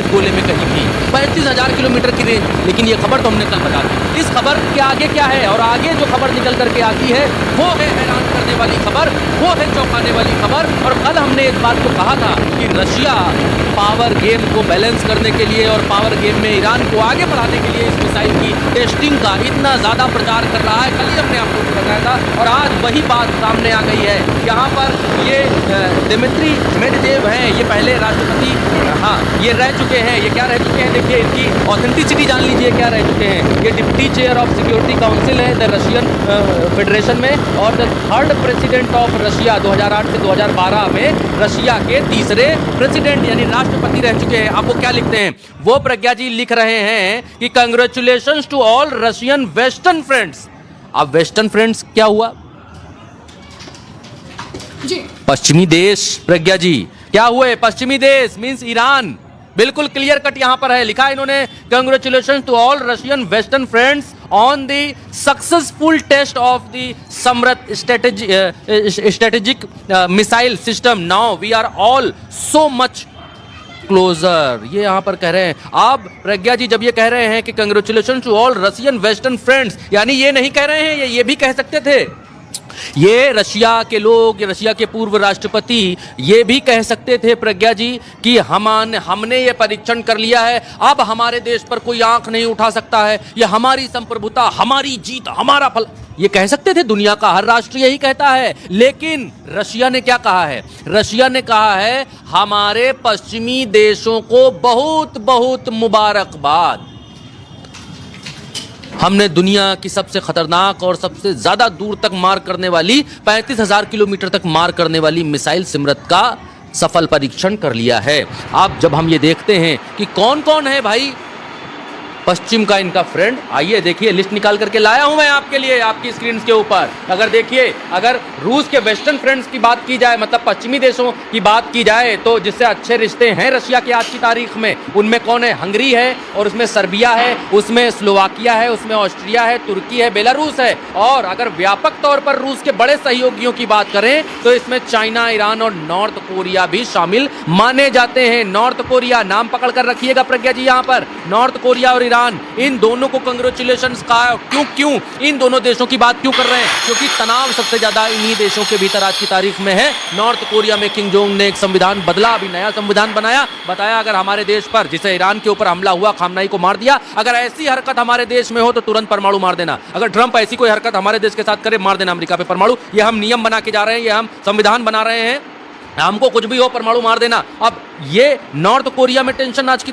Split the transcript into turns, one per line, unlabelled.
एक गोले में कहीं भी 35,000 किलोमीटर की रेंज। लेकिन ये खबर तो हमने कल बता दी। इस खबर के आगे क्या है और आगे जो खबर निकल करके आती है वो है हैरान करने वाली खबर, वो है चौंकाने वाली खबर। और कल हमने इस बात को कहा था कि रशिया पावर गेम को बैलेंस करने के लिए और पावर गेम में ईरान को आगे बढ़ाने के लिए इस मिसाइल की टेस्टिंग का इतना ज़्यादा प्रचार कर रहा है। कल ही हमने आपको बताया था और आज वही बात सामने आ गई है। यहाँ पर ये दिमित्री मेदवेदेव हैं, ये पहले राष्ट्रपति, हाँ ये रह चुके हैं। ये क्या रह चुके हैं, देखिए इनकी ऑथेंटिसिटी जान लीजिए क्या रह चुके हैं। ये deputy chair of security council है द रशियन फेडरेशन में और the third president of Russia 2008 से 2012 में रशिया के तीसरे प्रेसिडेंट यानी राष्ट्रपति रह चुके हैं। आप वो क्या लिखते हैं, वो प्रज्ञा जी लिख रहे हैं कि congratulations to all Russian western friends. अब वेस्टर्न फ्रेंड्स क्या हुआ
जी,
पश्चिमी देश। प्रज्ञा जी क्या हुए पश्चिमी देश, मींस ईरान। बिल्कुल क्लियर कट यहां पर है, लिखा है इन्होंने congratulations to all Russian western friends on the successful test of the Sarmat strategic missile system. Now we are all so much closer. ये यहां पर कह रहे हैं। अब प्रज्ञा जी जब ये कह रहे हैं कि congratulation to all Russian western friends, यानी ये नहीं कह रहे हैं, ये भी कह सकते थे, ये रशिया के लोग, रशिया के पूर्व राष्ट्रपति ये भी कह सकते थे प्रज्ञा जी कि हमने ये परीक्षण कर लिया है, अब हमारे देश पर कोई आंख नहीं उठा सकता है, ये हमारी संप्रभुता, हमारी जीत, हमारा फल, ये कह सकते थे। दुनिया का हर राष्ट्र यही कहता है। लेकिन रशिया ने क्या कहा है, रशिया ने कहा है हमारे पश्चिमी देशों को बहुत बहुत मुबारकबाद, हमने दुनिया की सबसे खतरनाक और सबसे ज्यादा दूर तक मार करने वाली 35,000 किलोमीटर तक मार करने वाली मिसाइल सिमरत का सफल परीक्षण कर लिया है। अब जब हम ये देखते हैं कि कौन कौन है भाई पश्चिम का इनका फ्रेंड, आइए देखिए लिस्ट निकाल करके लाया हूं मैं आपके लिए आपकी स्क्रीन के ऊपर। अगर देखिए, अगर रूस के वेस्टर्न फ्रेंड्स की बात की जाए, मतलब पश्चिमी देशों की बात की जाए, तो जिससे अच्छे रिश्ते हैं रशिया की आज की तारीख में, उनमें कौन है, हंगरी है और उसमें सर्बिया है, उसमें स्लोवाकिया है, उसमें ऑस्ट्रिया है, तुर्की है, बेलारूस है। और अगर व्यापक तौर पर रूस के बड़े सहयोगियों की बात करें तो इसमें चाइना, ईरान और नॉर्थ कोरिया भी शामिल माने जाते हैं। नॉर्थ कोरिया नाम पकड़ कर रखिएगा प्रज्ञा जी, यहाँ पर नॉर्थ कोरिया और इन दोनों को कंग्रेचुलेशंस कहा। क्यों इन दोनों देशों की बात क्यों कर रहे हैं, क्योंकि तनाव सबसे ज्यादा इन्हीं देशों के भीतर आज की तारीख में है। नॉर्थ कोरिया में किम जोंग ने एक संविधान बदला, अभी नया संविधान बनाया, बताया अगर हमारे देश पर, जिसे ईरान के ऊपर हमला हुआ, खामनाई को मार दिया, अगर ऐसी हरकत हमारे देश में हो तो तुरंत परमाणु मार देना। अगर ट्रंप ऐसी कोई हरकत हमारे देश के साथ करे, मार देना अमेरिका पे परमाणु। ये हम नियम बना के जा रहे हैं, ये हम संविधान बना रहे हैं, हमको कुछ भी हो परमाणु मार देना। अब ये नॉर्थ कोरिया में टेंशन आज की